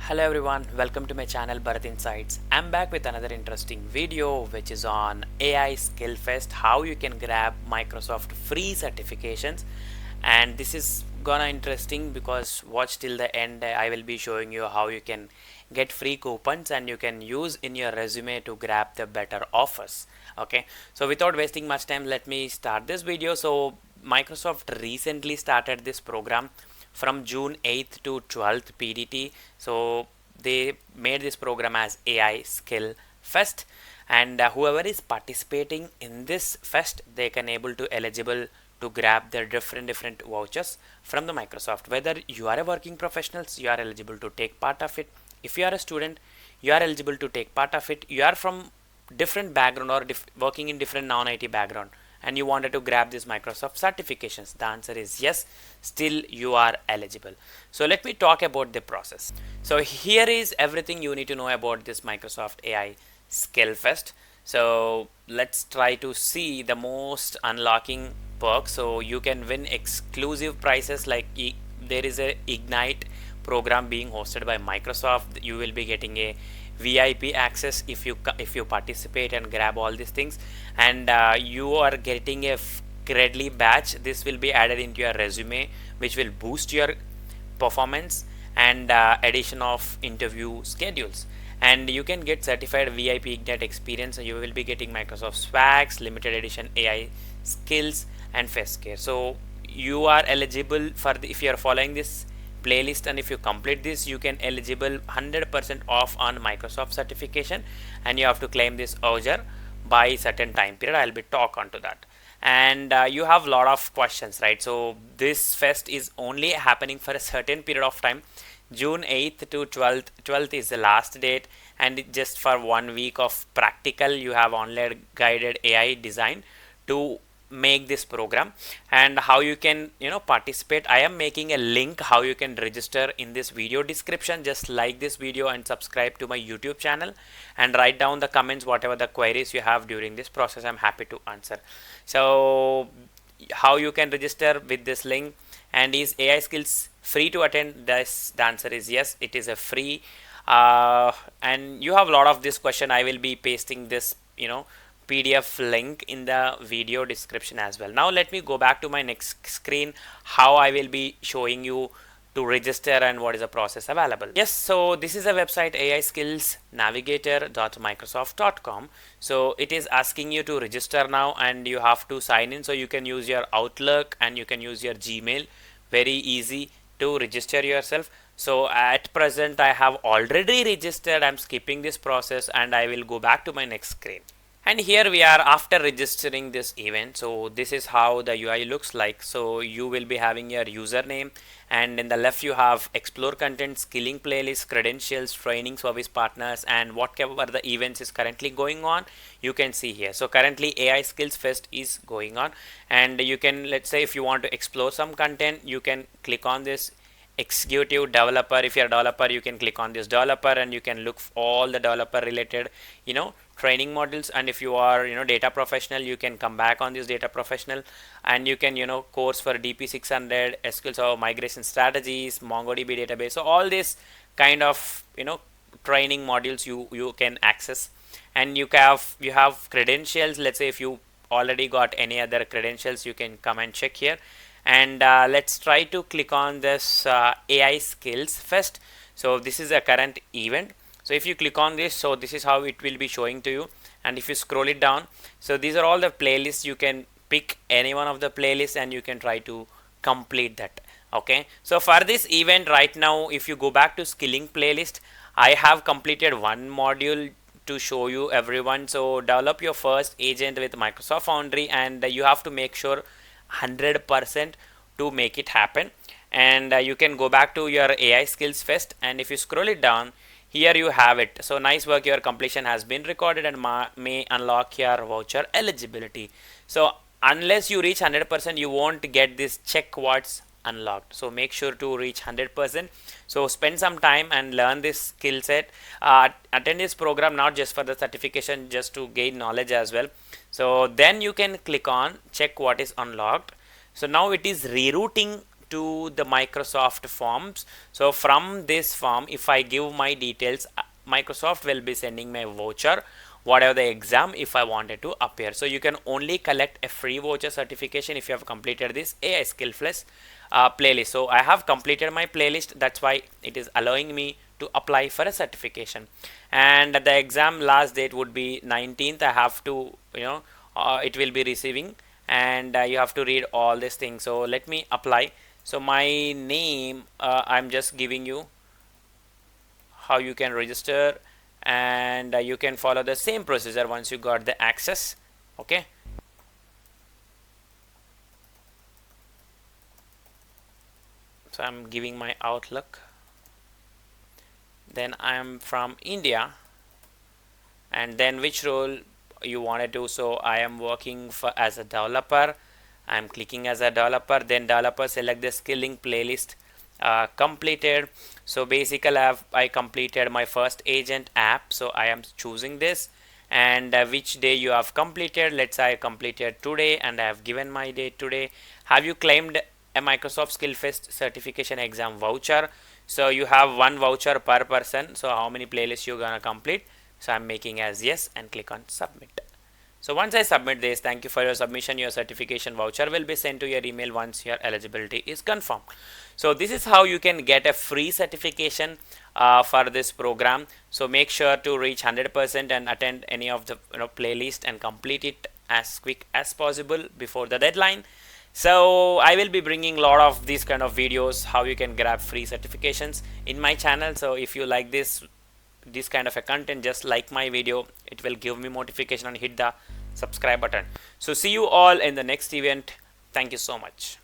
Hello everyone, welcome to my channel Bharath.Insights. I'm back with another interesting video which is on AI Skillfest, how you can grab Microsoft free certifications. And this is gonna interesting because watch till the end. I will be showing you how you can get free coupons and you can use in your resume to grab the better offers. Okay, so without wasting much time, let me start this video. So Microsoft recently started this program from June 8th to 12th PDT. So they made this program as AI Skill Fest, and whoever is participating in this fest, they can able to eligible to grab their different vouchers from the Microsoft. Whether you are a working professionals, you are eligible to take part of it. If you are a student, you are eligible to take part of it. You are from different background or working in different non-IT background and you wanted to grab these Microsoft certifications, the answer is yes, still you are eligible. So let me talk about the process. So here is everything you need to know about this Microsoft AI Skillfest. So let's try to see the most unlocking perks. So you can win exclusive prizes like there is a Ignite program being hosted by Microsoft. You will be getting a VIP access if you participate and grab all these things, and you are getting a Credly badge. This will be added into your resume, which will boost your performance, and addition of interview schedules. And you can get certified VIP Ignite experience. You will be getting Microsoft Swags, limited edition AI skills, and Fest Care. So you are eligible for if you are following this playlist, and if you complete this, you can eligible 100% off on Microsoft certification, and you have to claim this voucher by certain time period. I'll be talk onto that. And you have a lot of questions, right? So this fest is only happening for a certain period of time. June 8th to 12th is the last date, and just for 1 week of practical, you have online guided AI design to make this program. And how you can participate, I am making a link how you can register in this video description. Just like this video and subscribe to my YouTube channel, and write down the comments whatever the queries you have during this process. I'm happy to answer. So how you can register with this link, and is AI skills free to attend? This the answer is yes, it is a free. And you have a lot of this question. I will be pasting this PDF link in the video description as well. Now let me go back to my next screen, how I will be showing you to register and what is the process available. Yes, so this is a website, aiskillsnavigator.microsoft.com. So it is asking you to register now, and you have to sign in. So you can use your Outlook and you can use your Gmail. Very easy to register yourself. So at present I have already registered. I'm skipping this process and I will go back to my next screen. And here we are after registering this event. So this is how the UI looks like. So you will be having your username, and in the left you have explore content, skilling playlist, credentials, training, service partners, and whatever the events is currently going on, you can see here. So currently AI Skills Fest is going on, and you can, let's say if you want to explore some content, you can click on this executive developer. If you're a developer, you can click on this developer and you can look for all the developer related training modules. And if you are data professional, you can come back on this data professional, and you can course for DP600, SQL Server migration strategies, MongoDB database. So all this kind of training modules you can access. And you have credentials. Let's say if you already got any other credentials, you can come and check here. And let's try to click on this AI Skills Fest. So this is a current event. So if you click on this, so this is how it will be showing to you. And if you scroll it down, so these are all the playlists. You can pick any one of the playlists and you can try to complete that. Okay, so for this event right now, if you go back to skilling playlist, I have completed one module to show you everyone. So develop your first agent with Microsoft Foundry, and you have to make sure 100% to make it happen. And you can go back to your AI Skills Fest, and if you scroll it down, here you have it. So nice work, your completion has been recorded and may unlock your voucher eligibility. So unless you reach 100%, you won't get this check what's unlocked. So make sure to reach 100%. So spend some time and learn this skill set. Attend this program not just for the certification, just to gain knowledge as well. So then you can click on check what is unlocked. So now it is rerouting to the Microsoft forms. So from this form, if I give my details, Microsoft will be sending me a voucher, whatever the exam, if I wanted to appear. So you can only collect a free voucher certification if you have completed this AI Skillfest playlist. So I have completed my playlist, that's why it is allowing me to apply for a certification. And the exam last date would be 19th. I have to, it will be receiving, and you have to read all these things. So let me apply. So my name, I'm just giving you how you can register, and you can follow the same procedure once you got the access. Okay, so I'm giving my Outlook, then I'm from India, and then which role you want to do. So I am working for as a developer. I'm clicking as a developer, then developer select the skilling playlist completed. So basically I completed my first agent app, so I am choosing this. And which day you have completed, let's say I completed today, and I have given my date today. Have you claimed a Microsoft Skillfest certification exam voucher? So you have one voucher per person, so how many playlists you're gonna complete? So I'm making as yes and click on submit. So once I submit this, thank you for your submission. Your certification voucher will be sent to your email once your eligibility is confirmed. So this is how you can get a free certification for this program. So make sure to reach 100% and attend any of the playlist and complete it as quick as possible before the deadline. So I will be bringing a lot of these kind of videos how you can grab free certifications in my channel. So if you like this kind of a content, just like my video, it will give me notification and hit the subscribe button. So see you all in the next event. Thank you so much.